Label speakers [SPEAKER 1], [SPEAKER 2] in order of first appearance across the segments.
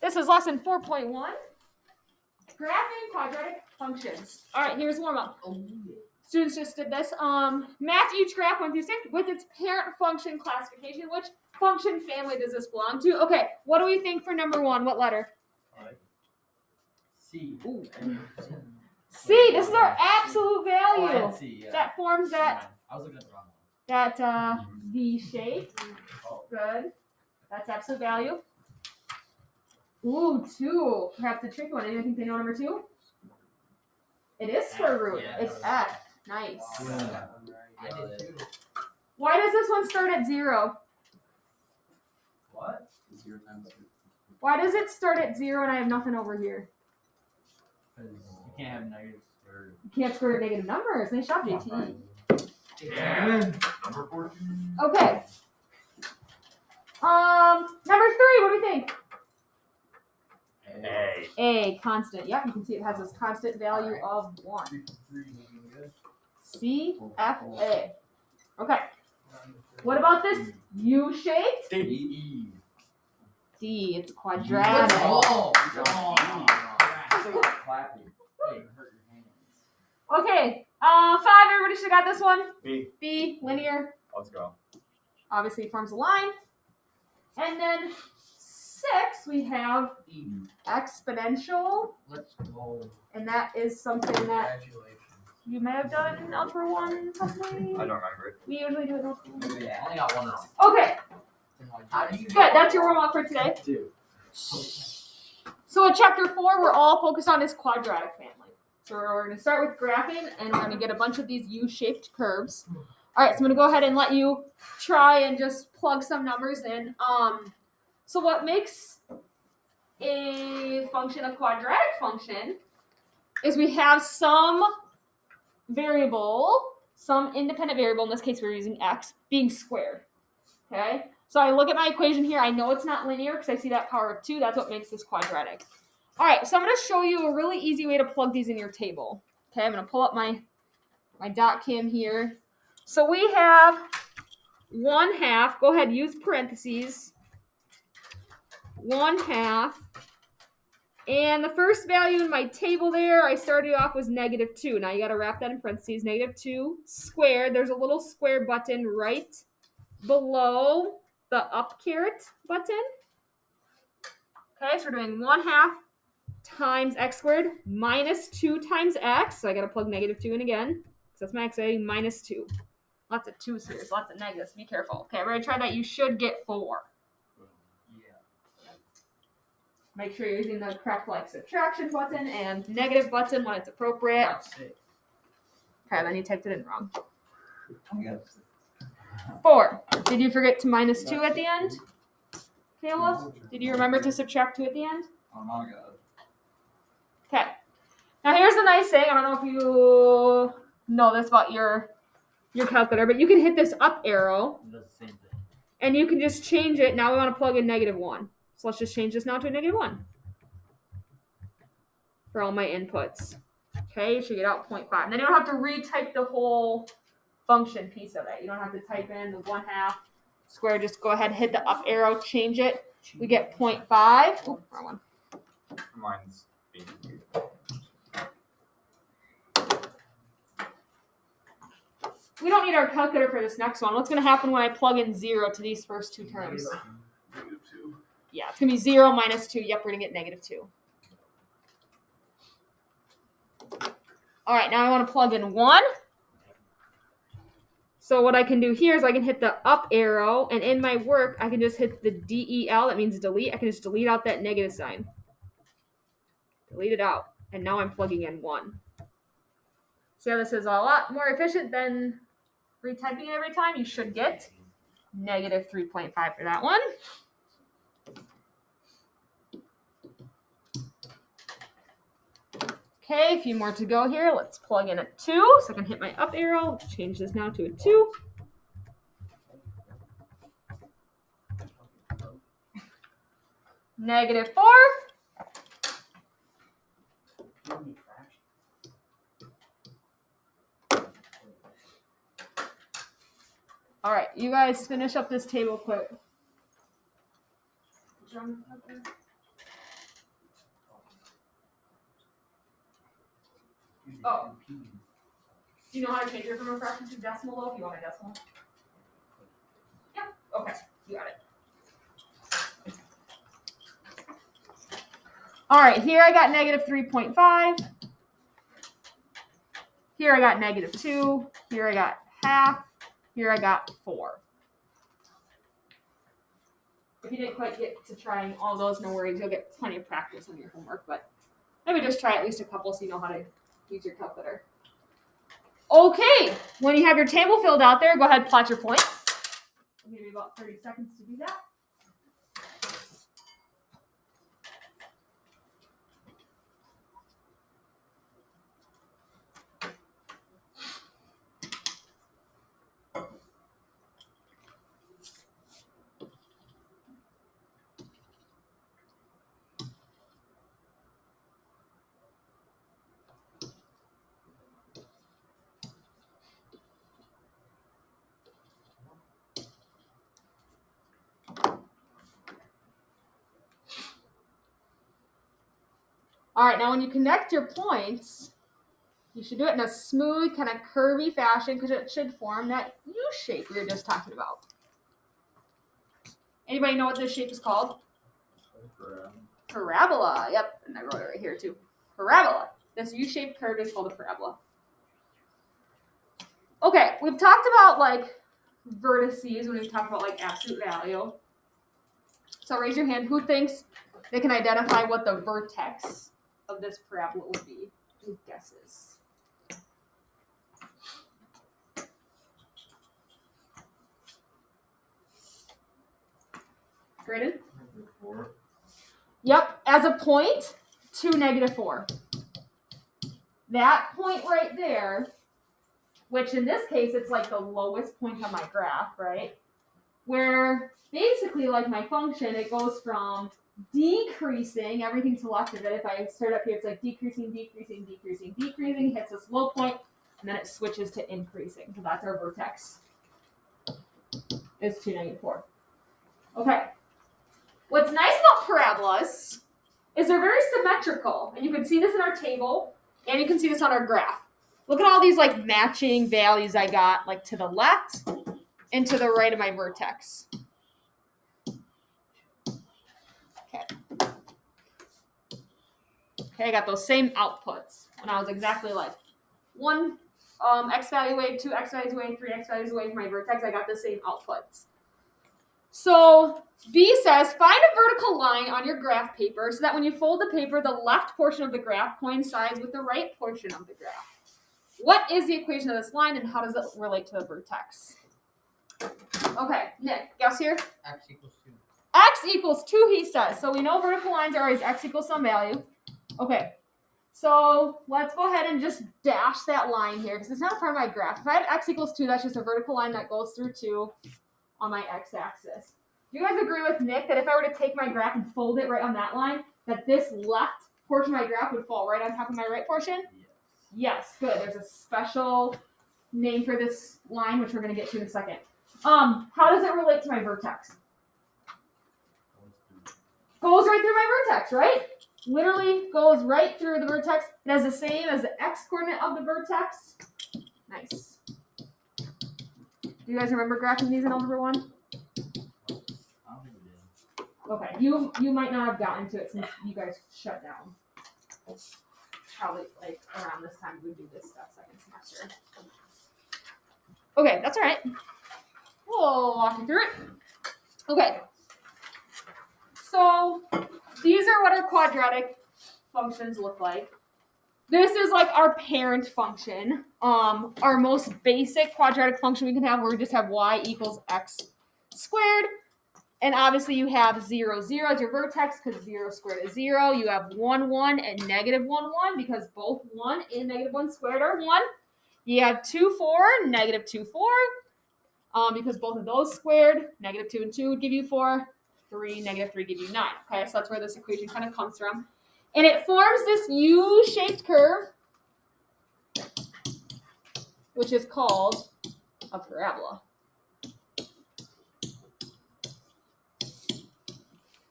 [SPEAKER 1] This is lesson 4.1. Graphing quadratic functions. All right, here's warm-up. Students just did this. Match each graph 1 through 6 with its parent function classification. Which function family does this belong to? Okay, what do we think for number 1? What letter?
[SPEAKER 2] C.
[SPEAKER 1] Ooh. C. This is our absolute value.
[SPEAKER 2] Oh, C, yeah.
[SPEAKER 1] That forms that.
[SPEAKER 2] I was looking at the wrong one.
[SPEAKER 1] That V shape. Good. That's absolute value. Ooh, 2. Perhaps a tricky one. Anyone think they know number 2? It is square root.
[SPEAKER 2] Yeah.
[SPEAKER 1] It's F. Nice.
[SPEAKER 2] Yeah. I did too.
[SPEAKER 1] Why does this one start at 0?
[SPEAKER 2] What?
[SPEAKER 3] 0 times 2.
[SPEAKER 1] Why does it start at 0 and I have nothing over here?
[SPEAKER 2] Because you can't have negative square root.
[SPEAKER 1] You can't square negative numbers. Nice job, JT.
[SPEAKER 2] Yeah. Number 14.
[SPEAKER 1] Okay. Number 3. What do we think? A, constant. Yep, you can see it has this constant value of 1. C, F, A. Okay. What about this U-shaped?
[SPEAKER 2] D.
[SPEAKER 1] D, it's quadratic.
[SPEAKER 2] Oh.
[SPEAKER 1] Okay. 5, everybody should have got this one. B, linear.
[SPEAKER 3] Let's go.
[SPEAKER 1] Obviously forms a line. And then 6, we have exponential.
[SPEAKER 2] Let's go.
[SPEAKER 1] And that is something that
[SPEAKER 2] Congratulations.
[SPEAKER 1] you may have done in Algebra 1, possibly.
[SPEAKER 3] I don't remember it.
[SPEAKER 1] We usually do it in Algebra 1.
[SPEAKER 2] Yeah, I only got one wrong.
[SPEAKER 1] Okay, good. That's your warm-up for today.
[SPEAKER 3] 2.
[SPEAKER 1] So in chapter 4, we're all focused on this quadratic family. So we're going to start with graphing, and we're going to get a bunch of these U-shaped curves. All right, so I'm going to go ahead and let you try and just plug some numbers in. So what makes a function a quadratic function is we have some variable, some independent variable, in this case we're using x, being squared. Okay? So I look at my equation here, I know it's not linear because I see that power of 2, that's what makes this quadratic. All right, so I'm going to show you a really easy way to plug these in your table. Okay, I'm going to pull up my dot cam here. So we have 1/2, go ahead, use parentheses, 1/2, and the first value in my table there, I started off was -2. Now you got to wrap that in parentheses, -2 squared. There's a little square button right below the up caret button. Okay, so we're doing 1/2 times x squared minus 2 times x. So I got to plug -2 in again. So that's my x, minus 2. Lots of 2's here, so lots of negatives. Be careful. Okay, we're going to try that. You should get 4. Make sure you're using the correct subtraction button and negative button when it's appropriate. Okay, then you typed it in wrong. 4. Did you forget to minus 2 at the end? Kayla? Did you remember to subtract 2 at the end?
[SPEAKER 3] Oh my god.
[SPEAKER 1] Okay. Now here's the nice thing. I don't know if you know this about your calculator, but you can hit this up arrow.
[SPEAKER 2] It does the same thing.
[SPEAKER 1] And you can just change it. Now we want to plug in -1. So let's just change this now to a -1 for all my inputs. Okay, you should get out 0.5. And then you don't have to retype the whole function piece of it. You don't have to type in the 1/2 square. Just go ahead, hit the up arrow, change it. We get 0.5. Oop, wrong one.
[SPEAKER 3] Mine's being weird.
[SPEAKER 1] We don't need our calculator for this next one. What's going to happen when I plug in 0 to these first 2 terms?
[SPEAKER 3] -2.
[SPEAKER 1] Yeah, it's going to be 0 minus 2. Yep, we're going to get -2. All right, now I want to plug in 1. So what I can do here is I can hit the up arrow, and in my work, I can just hit the DEL. That means delete. I can just delete out that negative sign. Delete it out. And now I'm plugging in 1. So this is a lot more efficient than retyping it every time. You should get -3.5 for that one. Okay, a few more to go here. Let's plug in a 2. So I can hit my up arrow. Let's change this now to a 2. -4. All right, you guys finish up this table quick. Oh. Do you know how to change it from a fraction to decimal though, if you want a decimal? Yep. Okay, you got it. All right, here I got negative 3.5. Here I got negative 2. Here I got half. Here I got 4. If you didn't quite get to trying all those, no worries. You'll get plenty of practice on your homework, but maybe just try at least a couple so you know how to use your calculator. Okay, when you have your table filled out there, go ahead and plot your points. I'll give you about 30 seconds to do that. All right, now when you connect your points, you should do it in a smooth, kind of curvy fashion because it should form that U shape we were just talking about. Anybody know what this shape is called? Parabola. Yep, and I wrote it right here too. Parabola. This U-shaped curve is called a parabola. Okay, we've talked about like vertices when we talk about like absolute value. So raise your hand. Who thinks they can identify what the vertex of this parabola would be? Who guesses? Graydon?
[SPEAKER 3] -4.
[SPEAKER 1] Yep, as a point to -4. That point right there, which in this case, it's like the lowest point on my graph, right? Where basically, like my function, it goes from decreasing everything to the left of it. If I start up here, it's like decreasing, decreasing, decreasing, decreasing, hits this low point, and then it switches to increasing. So that's our vertex. It's to -4. Okay. What's nice about parabolas is they're very symmetrical. And you can see this in our table, and you can see this on our graph. Look at all these like matching values I got like to the left and to the right of my vertex. Okay, I got those same outputs when I was exactly like 1 x value away, 2 x values away, 3 x values away from my vertex. I got the same outputs. So B says, find a vertical line on your graph paper so that when you fold the paper, the left portion of the graph coincides with the right portion of the graph. What is the equation of this line and how does it relate to the vertex? Okay, Nick, guess here?
[SPEAKER 2] X equals 2.
[SPEAKER 1] X equals 2, he says. So we know vertical lines are always x equals some value. Okay, so let's go ahead and just dash that line here because it's not part of my graph. If I have x equals 2, that's just a vertical line that goes through 2 on my x-axis. Do you guys agree with Nick that if I were to take my graph and fold it right on that line, that this left portion of my graph would fall right on top of my right portion? Yes, good. There's a special name for this line, which we're going to get to in a second. How does it relate to my vertex? Goes right through my vertex, right? Literally goes right through the vertex. It has the same as the x-coordinate of the vertex. Nice. Do you guys remember graphing these in Algebra 1?
[SPEAKER 2] I don't think we did.
[SPEAKER 1] Okay, you might not have gotten to it since you guys shut down. Probably like around this time we do this stuff second semester. Okay, that's all right. We'll walk you through it. Okay. So these are what our quadratic functions look like. This is like our parent function. Our most basic quadratic function we can have where we just have y equals x squared. And obviously you have 0, 0 as your vertex because 0 squared is 0. You have 1, 1 and -1, 1 because both 1 and -1 squared are 1. You have 2, 4, -2, 4 because both of those squared. -2 and 2 would give you 4. 3, -3 give you 9. Okay, so that's where this equation kind of comes from. And it forms this U-shaped curve, which is called a parabola.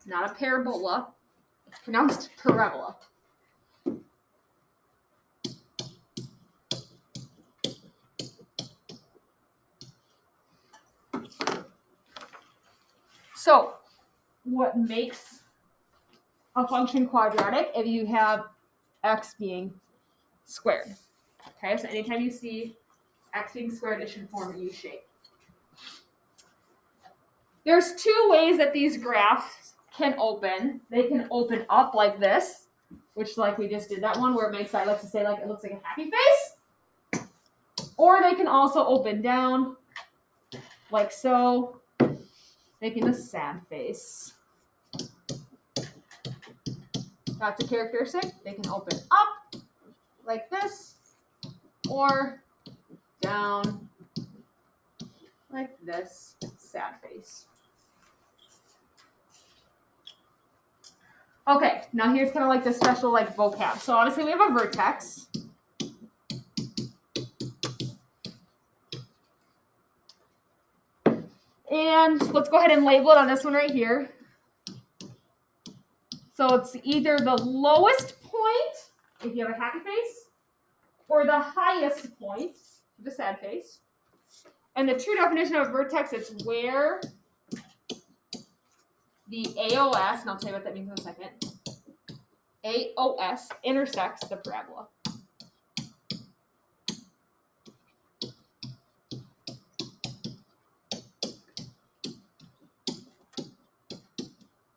[SPEAKER 1] Not a parabola. It's pronounced parabola. So what makes a function quadratic if you have x being squared? Okay, so anytime you see x being squared, it should form a U shape. There's two ways that these graphs can open. They can open up like this, which like we just did that one where it makes, I like to say, like it looks like a happy face. Or they can also open down like so, making a sad face. That's a characteristic. They can open up like this or down like this, sad face. Okay, now here's kind of like the special like vocab. So obviously we have a vertex. And let's go ahead and label it on this one right here. So it's either the lowest point, if you have a happy face, or the highest point, the sad face. And the true definition of a vertex is where the AOS, and I'll tell you what that means in a second, AOS intersects the parabola.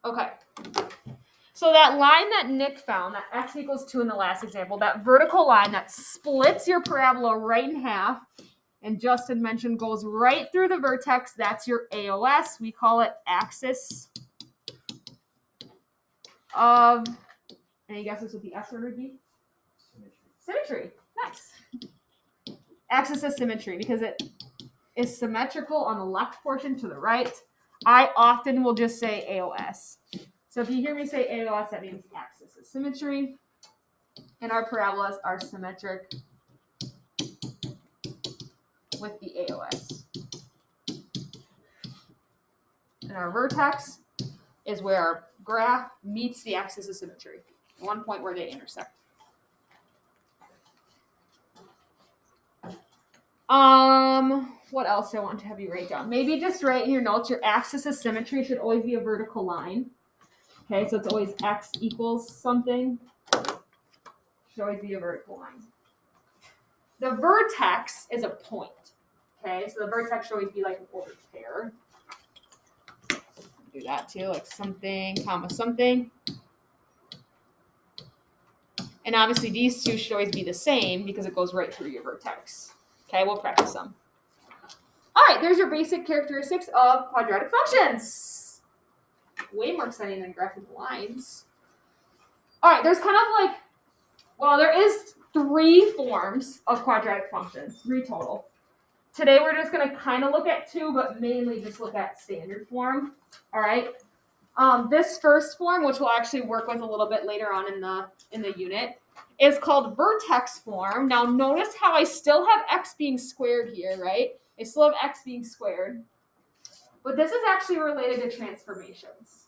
[SPEAKER 1] Okay. So that line that Nick found, that x equals 2 in the last example, that vertical line that splits your parabola right in half, and Justin mentioned goes right through the vertex, that's your AOS. We call it axis of, any guesses what the S word would be? Symmetry. Nice. Axis of symmetry, because it is symmetrical on the left portion to the right. I often will just say AOS. So if you hear me say AOS, that means axis of symmetry. And our parabolas are symmetric with the AOS. And our vertex is where our graph meets the axis of symmetry. One point where they intersect. What else do I want to have you write down? Maybe just write in your notes, your axis of symmetry should always be a vertical line. Okay, so it's always x equals something. Should always be a vertical line. The vertex is a point. Okay, so the vertex should always be like an ordered pair. Do that too, like something, comma something. And obviously these two should always be the same because it goes right through your vertex. Okay, we'll practice them. All right, there's your basic characteristics of quadratic functions. Way more exciting than graphical lines. All right, there's kind of like, well, there is 3 forms of quadratic functions, 3 total. Today we're just going to kind of look at 2, but mainly just look at standard form. All right. This first form, which we'll actually work with a little bit later on in the unit, is called vertex form. Now notice how I still have x being squared here, right? I still have x being squared. But this is actually related to transformations.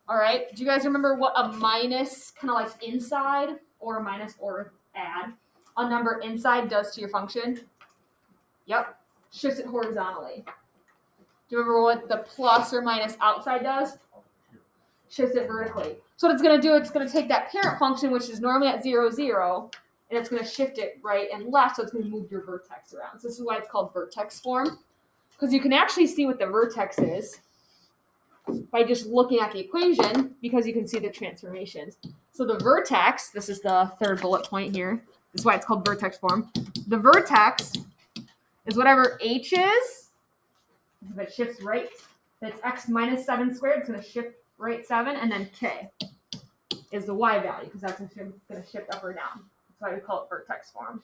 [SPEAKER 1] All right. Do you guys remember what a minus, kind of like inside, or a minus or add, a number inside does to your function? Yep. Shifts it horizontally. Do you remember what the plus or minus outside does? Shifts it vertically. So what it's going to do, it's going to take that parent function, which is normally at 0, 0, and it's going to shift it right and left, so it's going to move your vertex around. So this is why it's called vertex form, because you can actually see what the vertex is by just looking at the equation, because you can see the transformations. So the vertex, this is the third bullet point here, this is why it's called vertex form. The vertex is whatever h is, if it shifts right, that's x minus 7 squared, it's going to shift right 7, and then k is the y value, because that's going to shift up or down. That's why we call it vertex form.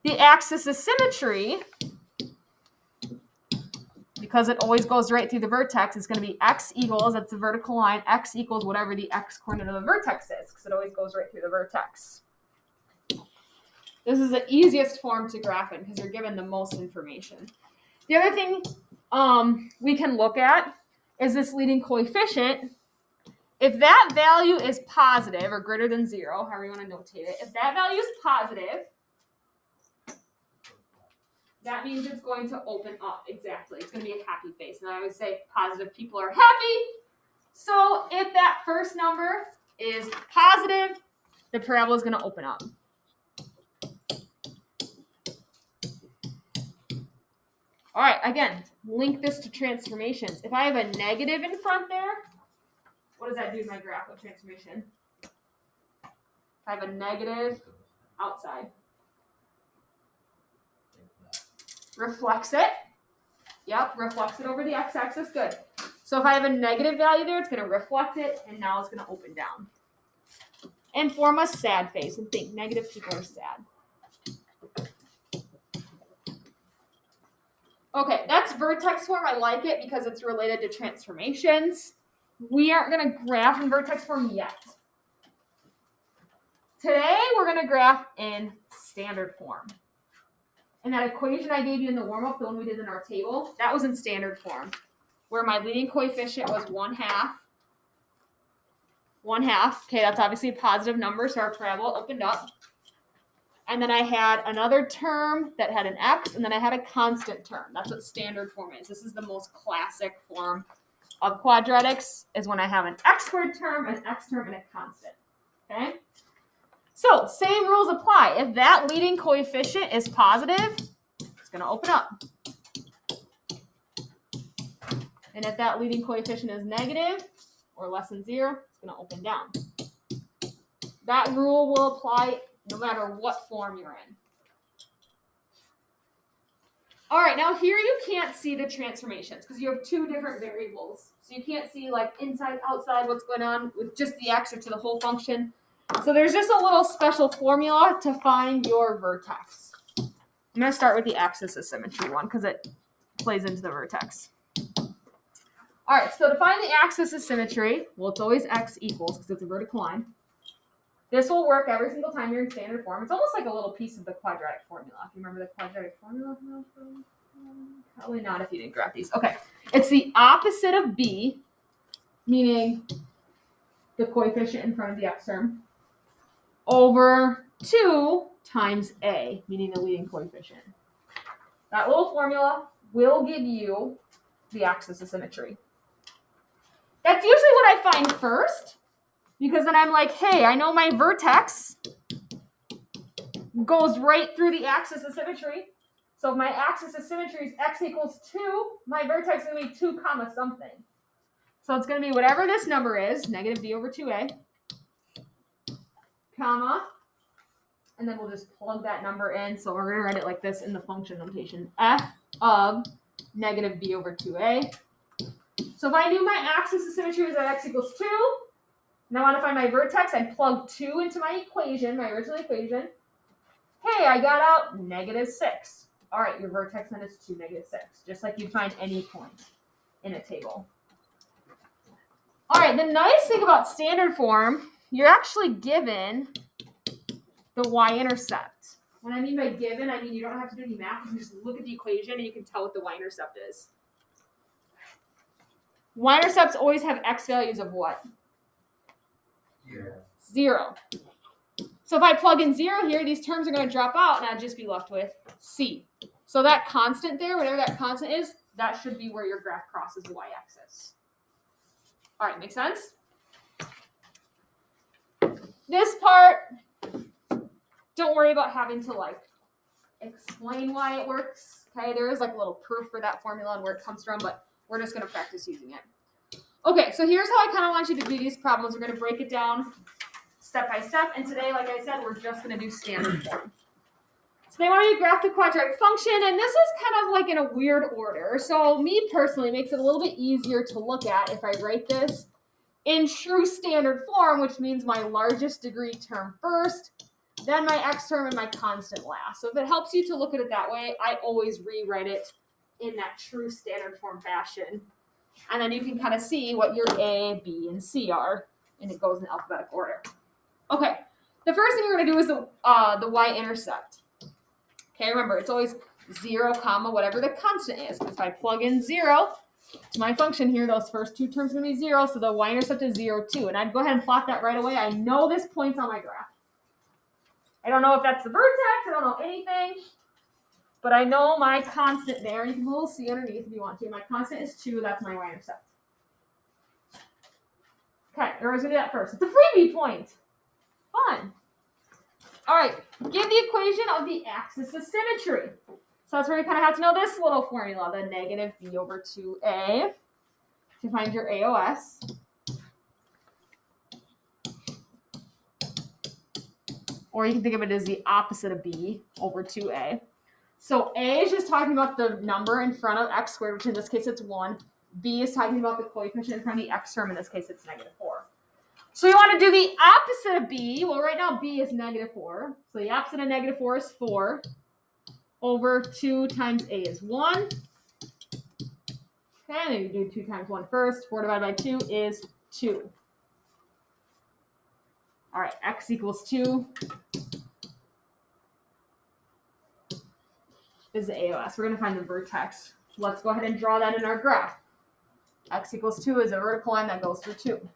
[SPEAKER 1] The axis of symmetry, because it always goes right through the vertex, is going to be x equals, that's the vertical line, x equals whatever the x coordinate of the vertex is, because it always goes right through the vertex. This is the easiest form to graph in, because you're given the most information. The other thing we can look at is this leading coefficient. If that value is positive or greater than 0, however you want to notate it, if that value is positive, that means it's going to open up. Exactly. It's going to be a happy face. And I always say positive people are happy. So if that first number is positive, the parabola is going to open up. All right, again, link this to transformations. If I have a negative in front there, what does that do to my graph of transformation? If I have a negative outside, reflects it. Yep, reflects it over the x-axis. Good. So if I have a negative value there, it's going to reflect it, and now it's going to open down. And form a sad face. And think, negative people are sad. Okay, that's vertex form. I like it because it's related to transformations. We aren't going to graph in vertex form yet. Today, we're going to graph in standard form. And that equation I gave you in the warm-up, the one we did in our table, that was in standard form, where my leading coefficient was 1/2. 1/2. Okay, that's obviously a positive number, so our parabola opened up. And then I had another term that had an x, and then I had a constant term. That's what standard form is. This is the most classic form of quadratics, is when I have an x squared term, an x term, and a constant. Okay? So, same rules apply. If that leading coefficient is positive, it's going to open up. And if that leading coefficient is negative, or less than 0, it's going to open down. That rule will apply no matter what form you're in. All right, now here you can't see the transformations because you have two different variables. So you can't see like inside, outside, what's going on with just the x or to the whole function. So there's just a little special formula to find your vertex. I'm going to start with the axis of symmetry one because it plays into the vertex. All right, so to find the axis of symmetry, well, it's always x equals because it's a vertical line. This will work every single time you're in standard form. It's almost like a little piece of the quadratic formula. If you remember the quadratic formula? Probably not if you didn't graph these. Okay. It's the opposite of b, meaning the coefficient in front of the x term, over 2 times a, meaning the leading coefficient. That little formula will give you the axis of symmetry. That's usually what I find first. Because then I'm like, hey, I know my vertex goes right through the axis of symmetry. So if my axis of symmetry is x equals 2, my vertex is going to be 2 comma something. So it's going to be whatever this number is, negative b over 2a, comma, and then we'll just plug that number in. So we're going to write it like this in the function notation, f of negative b over 2a. So if I knew my axis of symmetry was at x equals 2, now I want to find my vertex. I plug 2 into my equation, my original equation. Hey, I got out negative 6. All right, your vertex then is 2, negative 6, just like you'd find any point in a table. All right, the nice thing about standard form, you're actually given the y-intercept. When I mean by given, I mean you don't have to do any math. You can just look at the equation and you can tell what the y-intercept is. Y-intercepts always have x values of what? 0. So if I plug in 0 here, these terms are going to drop out, and I'll just be left with c. So that constant there, whatever that constant is, that should be where your graph crosses the y-axis. All right, make sense? This part, don't worry about having to like explain why it works. Okay, there is like a little proof for that formula and where it comes from, but we're just going to practice using it. Okay, so here's how I kind of want you to do these problems. We're going to break it down step by step, and today, like I said, we're just going to do standard form. So they want you to graph the quadratic function, and this is kind of like in a weird order. So me personally, it makes it a little bit easier to look at if I write this in true standard form, which means my largest degree term first, then my x term and my constant last. So if it helps you to look at it that way, I always rewrite it in that true standard form fashion. And then you can kind of see what your A, B, and C are, and it goes in alphabetical order. Okay, the first thing you're going to do is the y-intercept. Okay, remember, it's always 0, comma, whatever the constant is. If I plug in 0 to my function here, those first two terms are going to be 0, so the y-intercept is 0, 2. And I'd go ahead and plot that right away. I know this point's on my graph. I don't know if that's the vertex. I don't know anything. But I know my constant there, you can a little see underneath if you want to. My constant is 2, that's my y-intercept. Okay, everyone's gonna do that first. It's a freebie point. Fun. All right, give the equation of the axis of symmetry. So that's where you kind of have to know this little formula, the negative b over 2a, to find your AOS. Or you can think of it as the opposite of b over 2a. So a is just talking about the number in front of x squared, which in this case it's 1. B is talking about the coefficient in front of the x term. In this case, it's negative 4. So you want to do the opposite of b. Well, right now b is negative 4. So the opposite of negative 4 is 4 over 2 times a is 1. Okay, then you do 2 times 1 first. 4 divided by 2 is 2. All right, x equals 2 is the AOS. We're going to find the vertex. Let's go ahead and draw that in our graph. X equals 2 is a vertical line that goes through 2.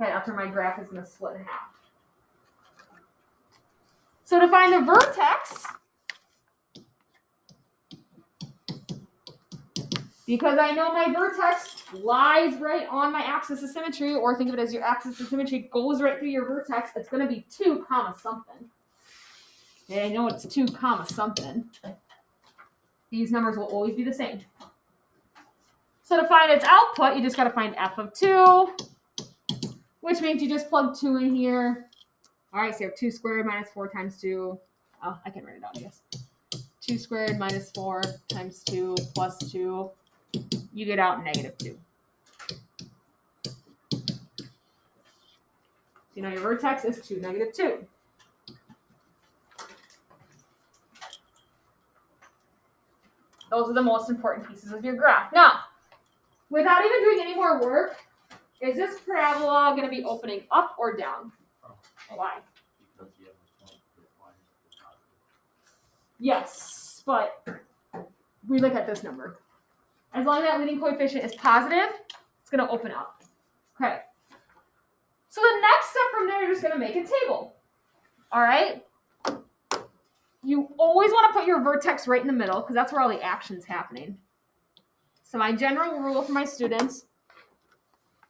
[SPEAKER 1] Okay, after my graph is going to split in half. So to find the vertex, because I know my vertex lies right on my axis of symmetry, or think of it as your axis of symmetry goes right through your vertex, it's going to be 2 comma something. Okay, I know it's 2 comma something. These numbers will always be the same. So to find its output, you just got to find f of 2, which means you just plug 2 in here. All right, so you have 2 squared minus 4 times 2. Oh, I can write it out, I guess. 2 squared minus 4 times 2 plus 2. You get out negative 2. So you know your vertex is 2, negative 2. Those are the most important pieces of your graph. Now, without even doing any more work, is this parabola going to be opening up or down? Why?
[SPEAKER 2] Because you have a point that line is positive.
[SPEAKER 1] Yes, but we look at this number. As long as that leading coefficient is positive, it's going to open up. Okay. So the next step from there, you're just going to make a table. All right? You always want to put your vertex right in the middle because that's where all the action's happening. So my general rule for my students,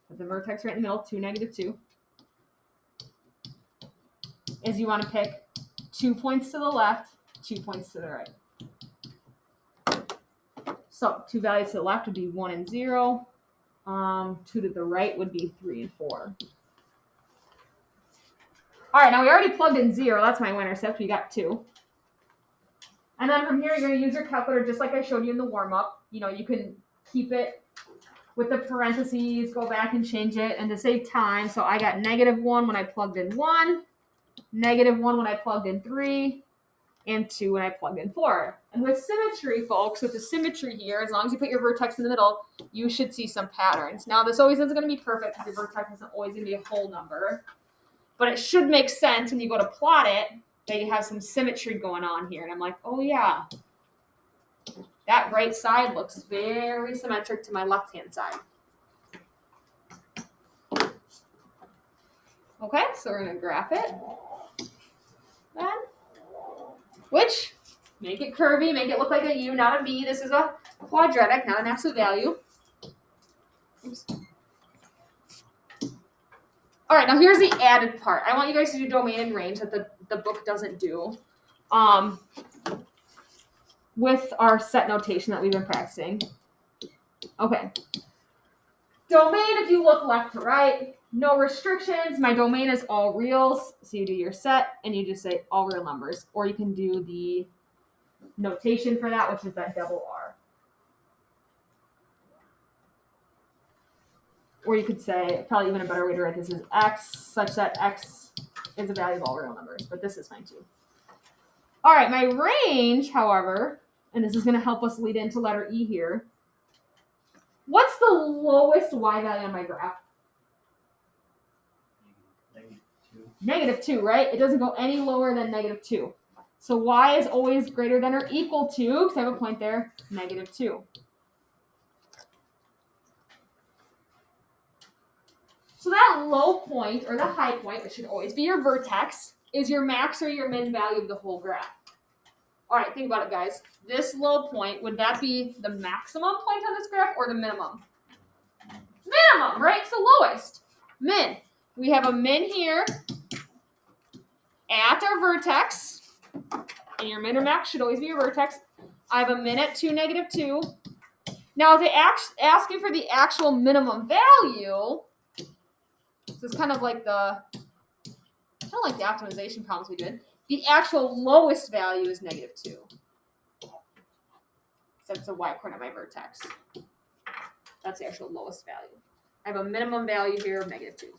[SPEAKER 1] put the vertex right in the middle, 2, negative 2, is you want to pick 2 points to the left, 2 points to the right. So 2 values to the left would be 1 and 0. 2 to the right would be 3 and 4. All right, now we already plugged in 0. That's my y-intercept. We got 2. And then from here, you're going to use your calculator just like I showed you in the warm-up. You know, you can keep it with the parentheses, go back and change it. And to save time, so I got negative 1 when I plugged in 1, negative 1 when I plugged in 3, and 2 when I plugged in 4. And with symmetry, folks, with the symmetry here, as long as you put your vertex in the middle, you should see some patterns. Now, this always isn't going to be perfect because your vertex isn't always going to be a whole number. But it should make sense when you go to plot it that you have some symmetry going on here. And I'm like, oh, yeah. That right side looks very symmetric to my left-hand side. Okay, so we're going to graph it. Then, which, make it curvy, make it look like a U, not a V. This is a quadratic, not an absolute value. Oops. All right, now here's the added part. I want you guys to do domain and range that the book doesn't do with our set notation that we've been practicing. Okay. Domain, if you look left to right, no restrictions. My domain is all reals. So you do your set and you just say all real numbers. Or you can do the notation for that, which is that double R. Or you could say, probably even a better way to write this is X, such that X is a value of all real numbers. But this is fine too. All right, my range, however, and this is going to help us lead into letter E here. What's the lowest Y value on my graph? Negative 2, right? It doesn't go any lower than negative 2. So Y is always greater than or equal to, because I have a point there, negative 2. So that low point, or the high point, which should always be your vertex, is your max or your min value of the whole graph. All right, think about it, guys. This low point, would that be the maximum point on this graph or the minimum? Minimum, right? It's the lowest. Min. We have a min here at our vertex, and your min or max should always be your vertex. I have a min at 2, -2. Now, if they ask you for the actual minimum value, so it's kind of like the optimization problems we did. The actual lowest value is -2. So that's the y-coordinate of my vertex. That's the actual lowest value. I have a minimum value here of -2.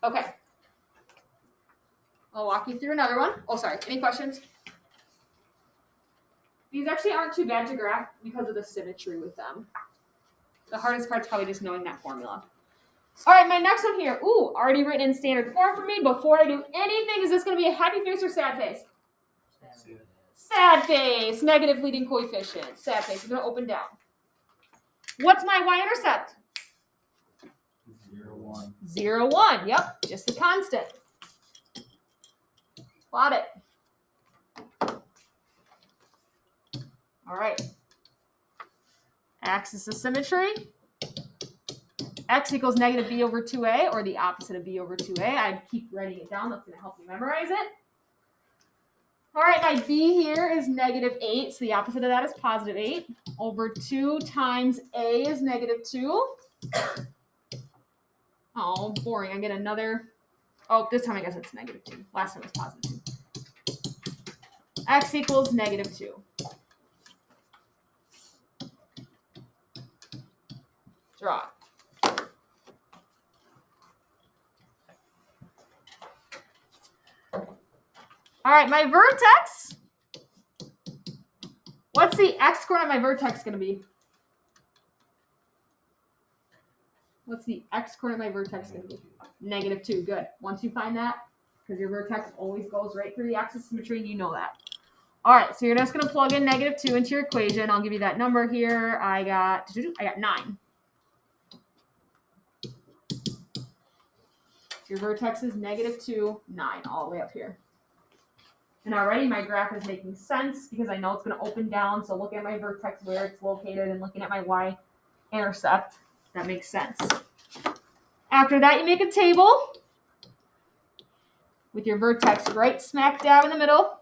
[SPEAKER 1] Okay. I'll walk you through another one. Oh, sorry. Any questions? These actually aren't too bad to graph because of the symmetry with them. The hardest part's probably just knowing that formula. All right, my next one here. Ooh, already written in standard form for me. Before I do anything, is this going to be a happy face or sad face? Sad face. Negative leading coefficient. Sad face. We're going to open down. What's my y-intercept?
[SPEAKER 3] 0, 1.
[SPEAKER 1] 0, 1. Yep, just the constant. Plot it. All right. Axis of symmetry. X equals -b over 2a, or the opposite of b over 2a. I keep writing it down. That's going to help you memorize it. All right, my b here is -8, so the opposite of that is +8. Over 2 times a is -2. Oh, boring. I get another. Oh, this time I guess it's -2. Last time it was +2. X equals -2. Draw. All right, my vertex. What's the x-coordinate of my vertex going to be? What's the x-coordinate of my vertex going to be? -2. Good. Once you find that, because your vertex always goes right through the axis of symmetry, you know that. All right, so you're just going to plug in -2 into your equation. I'll give you that number here. I got 9. So your vertex is -2, 9, all the way up here. And already my graph is making sense because I know it's going to open down. So looking at my vertex where it's located and looking at my y-intercept, that makes sense. After that, you make a table with your vertex right smack dab in the middle.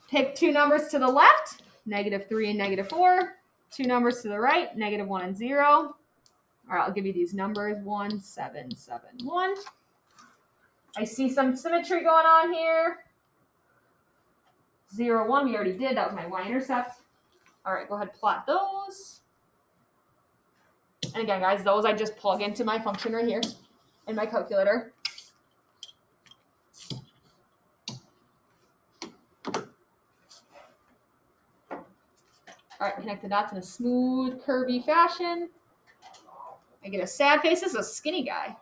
[SPEAKER 1] Pick 2 numbers to the left, -3 and -4. 2 numbers to the right, -1 and 0. All right, I'll give you these numbers, 1, 7, 7, 1. I see some symmetry going on here. 0, 1, we already did. That was my y-intercept. All right, go ahead and plot those. And again, guys, those I just plug into my function right here in my calculator. All right, connect the dots in a smooth, curvy fashion. I get a sad face. This is a skinny guy.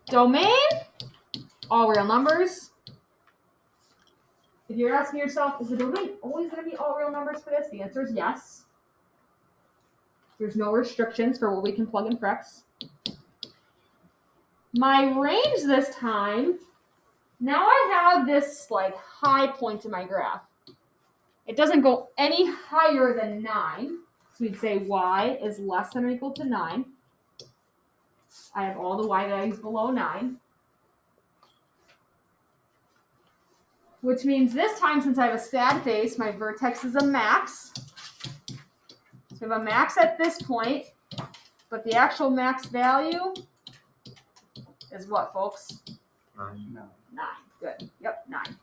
[SPEAKER 1] Domain, all real numbers. If you're asking yourself, is the domain always going to be all real numbers for this? The answer is yes. There's no restrictions for what we can plug in for x. My range this time, now I have this like high point in my graph. It doesn't go any higher than 9. So we'd say y is less than or equal to 9. I have all the y values below 9. Which means this time, since I have a sad face, my vertex is a max. So we have a max at this point, but the actual max value is what, folks?
[SPEAKER 3] 9.
[SPEAKER 1] 9. Good. Yep, 9.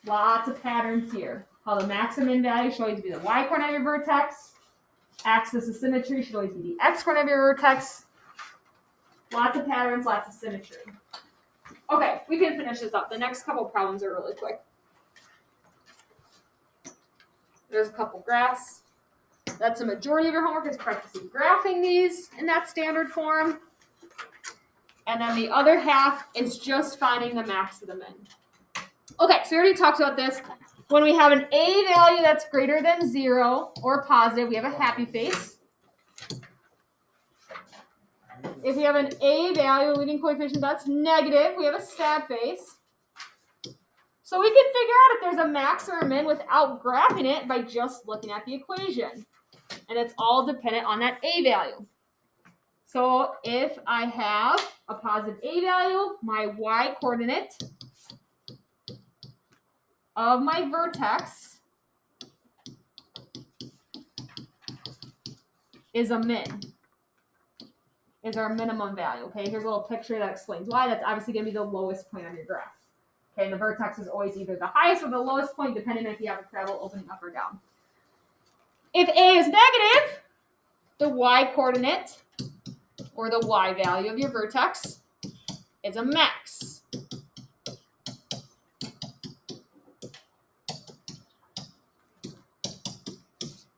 [SPEAKER 1] Lots of patterns here. How the maximum value should always be the y-coordinate of your vertex. Axis of symmetry should always be the x-coordinate of your vertex. Lots of patterns, lots of symmetry. Okay, we can finish this up. The next couple problems are really quick. There's a couple graphs. That's the majority of your homework is practicing graphing these in that standard form. And then the other half is just finding the max of the min. Okay, so we already talked about this. When we have an A value that's greater than 0 or positive, we have a happy face. If we have an A value, leading coefficient that's negative, we have a sad face. So we can figure out if there's a max or a min without graphing it by just looking at the equation. And it's all dependent on that A value. So if I have a positive A value, my Y coordinate of my vertex is a min, is our minimum value. Okay, here's a little picture that explains why. That's obviously going to be the lowest point on your graph. Okay, the vertex is always either the highest or the lowest point, depending if you have a parabola opening up or down. If A is negative, the Y coordinate, or the Y value of your vertex, is a max.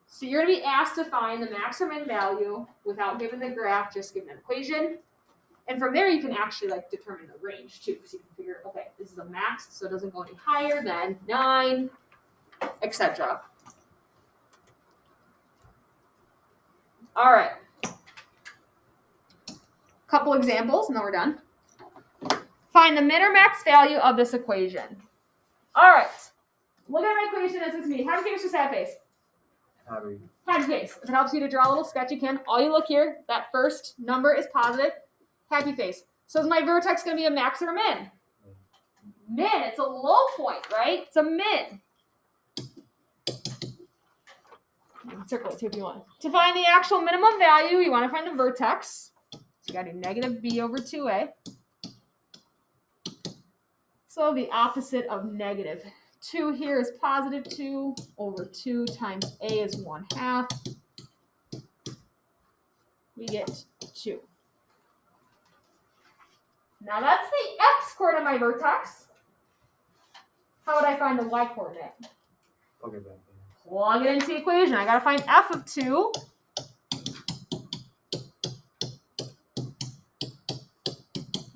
[SPEAKER 1] So you're going to be asked to find the max or min value without giving the graph, just giving an equation. And from there, you can actually determine the range too. So you can figure, okay, this is a max, so it doesn't go any higher than 9, etc. All right. Couple examples, and then we're done. Find the min or max value of this equation. All right. Look at my equation as it's me. Happy face or sad face? Happy face. If it helps you to draw a little sketch, you can. All you look here, that first number is positive. Happy face. So is my vertex going to be a max or a min? Min. It's a low point, right? It's a min. You can circle it too if you want. To find the actual minimum value, you want to find the vertex. So you got to do negative b over 2a. So the opposite of negative 2 here is positive 2 over 2 times a is 1/2. We get 2. Now that's the x coordinate of my vertex. How would I find the y coordinate?
[SPEAKER 3] Okay, back then.
[SPEAKER 1] Plug it into the equation. I got to find f of 2.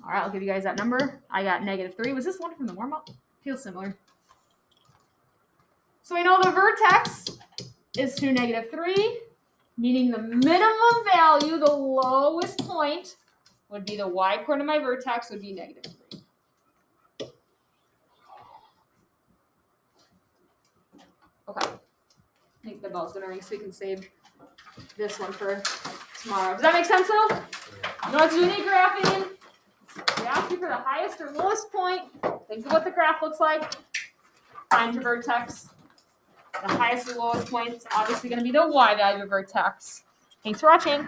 [SPEAKER 1] All right, I'll give you guys that number. I got -3. Was this one from the warm-up? Feels similar. So we know the vertex is to -3, meaning the minimum value, the lowest point, would be the y coordinate of my vertex would be -3. Okay. I think the bell's gonna ring so we can save this one for tomorrow. Does that make sense though? You don't have to do any graphing. We ask you for the highest or lowest point. Think of what the graph looks like. Find your vertex. The highest or lowest point is obviously going to be the y value of vertex. Thanks for watching.